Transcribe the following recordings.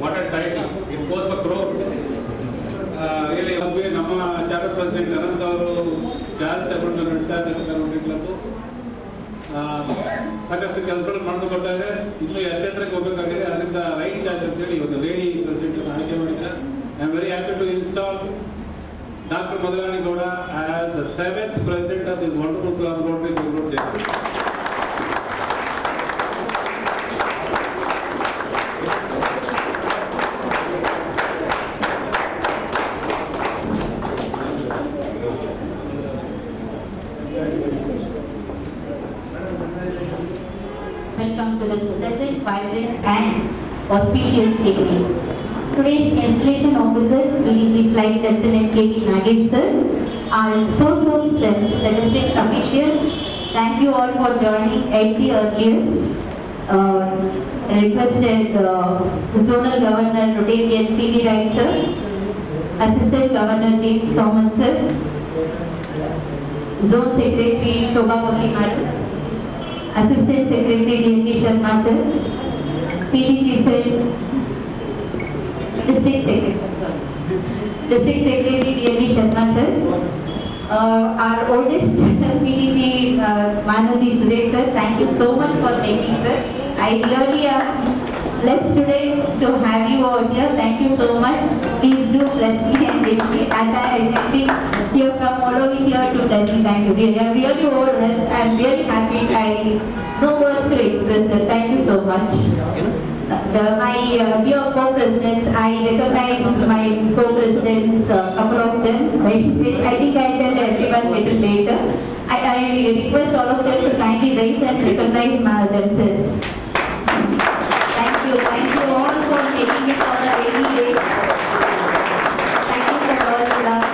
what a title. It goes for crores. Really, ನಮ್ಮ charter president Ananth ಅವರು charge ತಗೊಂಡು ನಡ್ತಾ ಇದ್ದಾರೆ. ಸಾಕಷ್ಟು ಕೆಲಸಗಳು ಮಾಡಿಕೊಡ್ತಾರೆ. ಇನ್ನೂ ಎತ್ತರಕ್ಕೆ ಹೋಗಬೇಕಾಗಿದೆ. ಅದರಿಂದ ರೈಟ್ ಚಾರ್ಜ್ ಅಂತೇಳಿ ಇವತ್ತು ಲೇಡಿ ಪ್ರೆಸಿಡೆಂಟ್ ಆಯ್ಕೆ ಮಾಡಿದ್ದಾರೆ. I am very happy to install Dr. Madhulani Gowda as the 7th president of this wonderful club, Rotary Club Jaipur. Welcome to this pleasant, vibrant and auspicious evening. Today's installation officer, PDG Flight Lieutenant K.P. Nagesh sir, our source of strength, the district officials, thank you all for joining at the earliest. Requested Zonal Governor Rotarian P.V. Rai sir, Assistant Governor James Thomas sir, Zone Secretary Shobha Murli madam, Assistant Secretary D.N.V. Sharma sir, PDG sir, District Secretary D.N.V. Sharma sir, our oldest PDG Manodi Suresh sir, thank you so much for making sir. I really am blessed today to have you all here. Thank you so much. Please do bless me and wish me. And I think you have come all over here to bless me. Thank you. I am really overwhelmed. I am really happy. I no words to express it. Thank you so much. My dear co-presidents, I recognize my co-presidents, a couple of them. I think I'll tell everyone a little later. I request all of them to kindly raise and recognize themselves. Thank you all for making it on a rainy day. Thank you for all the love.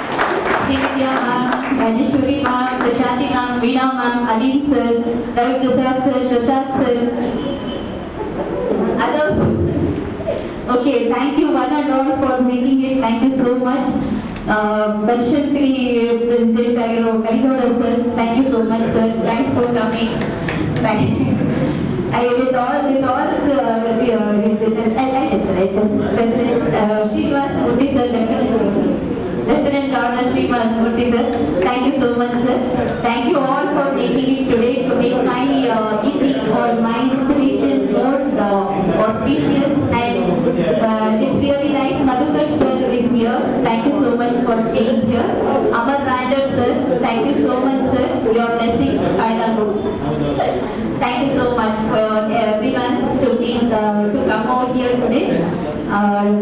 Srinidya ma'am, Rajeshwari ma'am, Prashanti ma'am, Veena ma'am, Alim sir, Ravi Prasad sir, others. Okay, thank you one and all for making it. Thank you so much. Balshantri President Karigoda sir, thank you so much sir. Thanks for coming. With all Srinivas Murthy sir, Lieutenant Governor Srinivas Murthy sir, thank you so much sir. Thank you all for making it today to make my evening or my installation more auspicious, and it's really nice. Madhukar sir is here. Thank you so much for being here. Amar Rander sir, thank you so much sir. Your blessings I love you. Thank you so much for everyone to come out here today.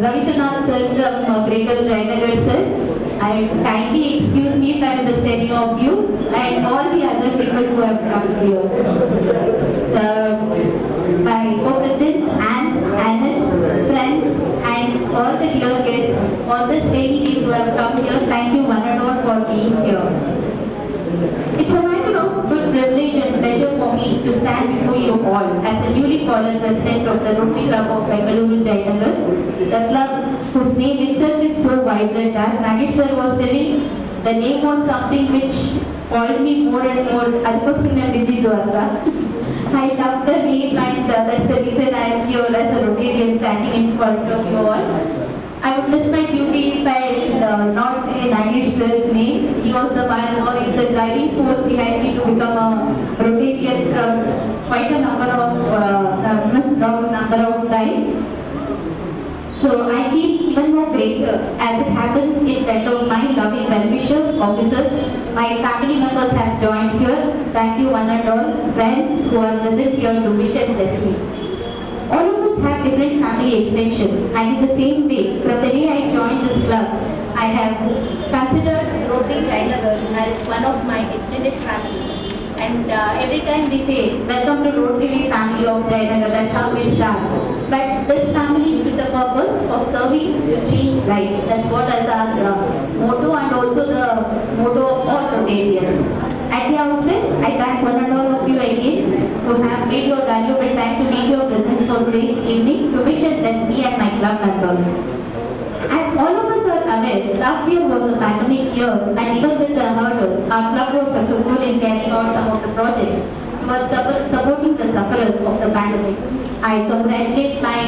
Ravitanath sir from Greater Jayanagar sir, I kindly excuse me if I missed any of you, and all the other people who have come here. My co-presidents, aunts, aunts, friends, and all the dear guests on this rainy day who have come here, thank you one and all for being here. It's a matter of good privilege and pleasure for me to stand before you all as the newly fallen president of the Rotary Club of Bengaluru Jayanagar, the club whose name itself is so vibrant. As Nagesh sir was telling, the name was something which called me more and more. I love the name, and that's the reason I am here as a Rotarian standing in front of you all. I would miss my duty if I not say Nagesh sir's name. He was the one who is the driving force behind me to become a Rotarian from quite a number of time. So I feel even more greater as it happens in front of my loving well-wishers, officers. My family members have joined here. Thank you one and all. Friends who are present here to wish and bless me. All of us have different family extensions, and in the same way, from the day I joined this club, I have considered Rotary Jayanagar as one of my extended family. And every time we say, welcome to Rotary family of Jayanagar, that's how we start. But this family is with the purpose of serving to change lives. That's what is our motto, and also the motto of all Rotarians. At the outset, I thank one and all of you again who have made your valuable time to make your presence for today's evening to wish and bless me and my club members. As all of us are aware, last year was a pandemic year, and even with the hurdles, our club was successful in carrying out some of the projects towards supporting the sufferers of the pandemic. I congratulate my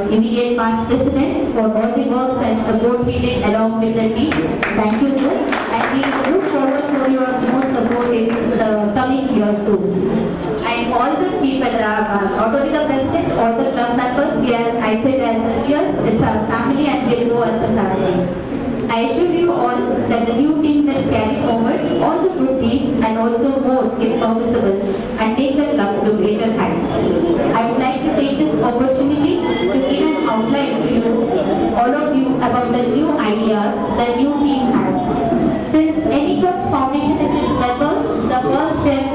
immediate past president for all the works and support he did along with the team. Thank you, sir. And we look forward for your more support in the coming year too. And all the people, not only the president, all the club members, we are, I said as earlier, it's our family and we'll go as a family. I assure you all that the new team will carry forward all the good deeds and also more if permissible and take the club to greater heights. I would like to take this opportunity to give an outline to you, all of you, about the new ideas the new team has. Since any club's foundation is its members, the first step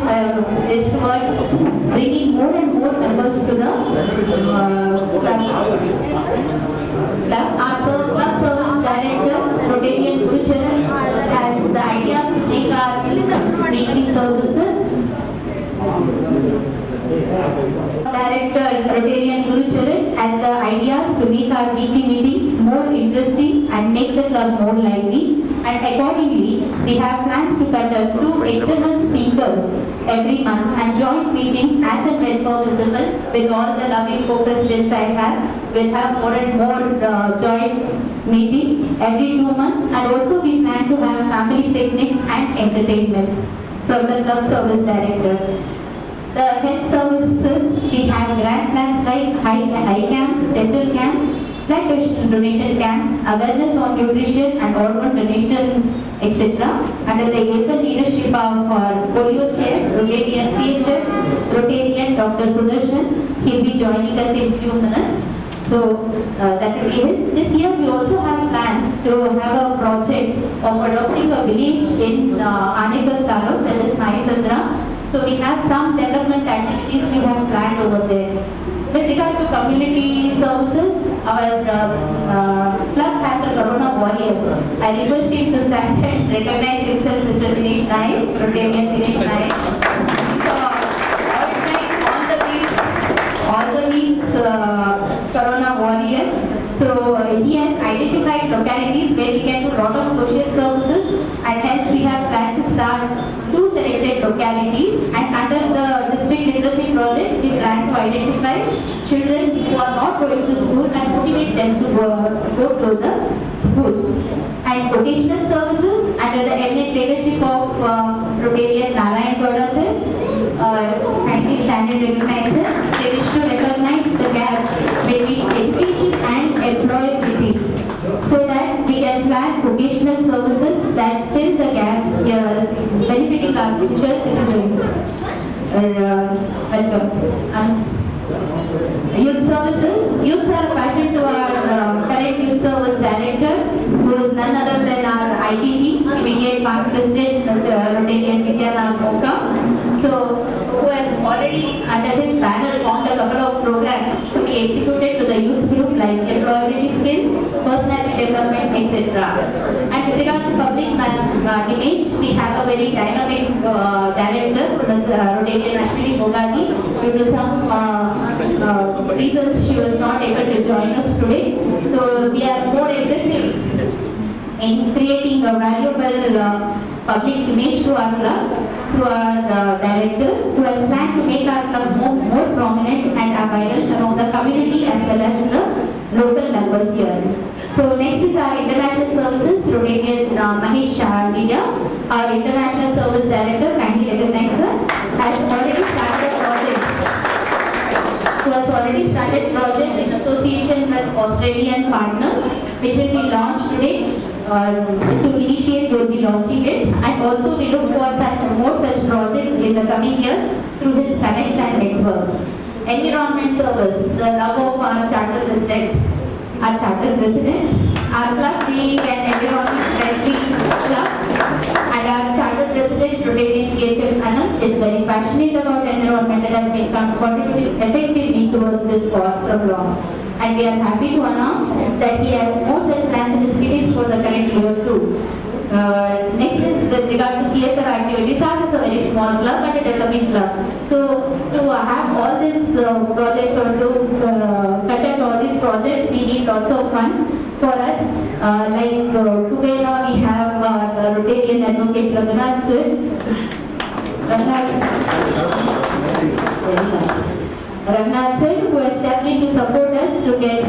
is towards bringing more and more members to the club. As a club service director, Rotarian Gurucharan has the idea to take our weekly services. Director Rotarian Gurucharan has the ideas to make our weekly meetings more interesting and make the club more lively. And accordingly, we have plans to conduct 2 external speakers every month and joint meetings as and when permissible with all the loving co-presidents I have. We'll have more and more joint meetings every 2 months, and also we plan to have family picnics and entertainments from the club service director. The health services, we have grand plans like eye camps, dental camps, blood donation camps, awareness on nutrition and organ donation, etc. Under the able leadership of polio chair, Rotarian CHF, Rotarian Dr. Sudarshan. He'll be joining us in few minutes. So that will be it. This year we also have plans to have a project of adopting a village in Anekal Taluk, that is Mahesandra. So we have some development activities we have planned over there. With regard to community services, our club has a Corona warrior. I request him to stand and recognize himself, Mr. Dinesh Naik, Rotarian Dinesh Naik. On the means Corona warrior. So he has identified localities where we can do a lot of social services, and hence we have planned to start 2 selected localities, and under the district literacy project we plan to identify children who are not going to school and motivate them to go to the schools. And vocational services under the eminent leadership of Rotarian Narayan Gowda sir, kindly stand and recognize sir. They wish to recognize the gap between education and employability, so that we can plan vocational services that fill the gaps here, benefiting our future citizens. Welcome. Youth services. Youths are a passion to our current youth service director, who is none other than our IPP, immediate past president, Mr. Rotarian Vidyanand Moka. So, who has already under his banner formed a couple of programs to be executed to the youth group like employability skills, personality development, etc. And with regard to public image, we have a very dynamic director, Ms. Rotarian Ashwini Bogati. Due to some reasons, she was not able to join us today. So we are more aggressive in creating a valuable public image to our club through our director, who has planned to make our club more prominent and viral among the community as well as the local members here. So next is our international services, Rotarian Mahesh Shahardia, our international service director, kindly recognize sir, has already started project in association with Australian partners, which will be launched today. To initiate, we will be launching it, and also we look for more such projects in the coming year through his connects and networks. Environment service, the love of our charter president. Our club being an environment friendly club, and our charter president, Rotarian PHM Anand, is very passionate about environment and has been contributing effectively towards this cause from long. And we are happy to announce that he has more such plans in his kitties for the current year too. Next is with regard to CSR activities. Ours is a very small club but a developing club. So to have all these projects or to conduct all these projects, we need lots of funds for us. Like today now we have the Rotarian Advocate Raghunath sir. Very nice. Raghunath sir, who has stepped in to support us to get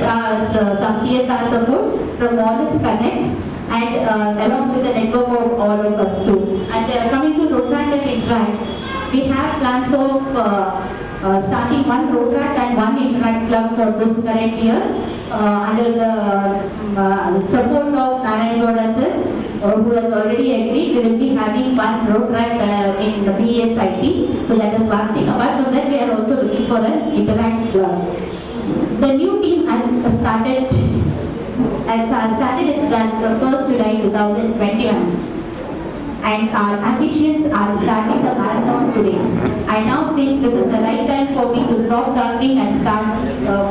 some CSR support from Wallace Connects and along with the network of all of us too. And coming to road track and interact, we have plans of starting one road track and one interact club for this current year under the support of Narayan Gowda sir, who has already agreed. We will be having one road track in the BSIT. So that is one thing. Apart from that, we are also looking for an interact club. The new team has started its run from 1st July 2021. And our ambitions are starting the marathon today. I now think this is the right time for me to stop talking and start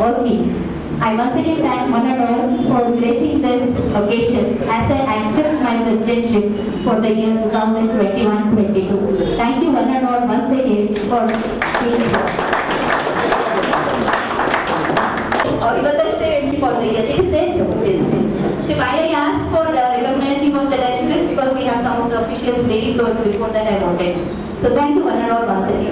working. I once again thank one and all for gracing this occasion as I accept my presidentship for the year 2021-22. Thank you one and all once again for being here. Or even the state for the year, it is there. So why I asked for recognizing of the directorate, because we have some of the officials daily, so before that I wanted. So thank you one and all once again.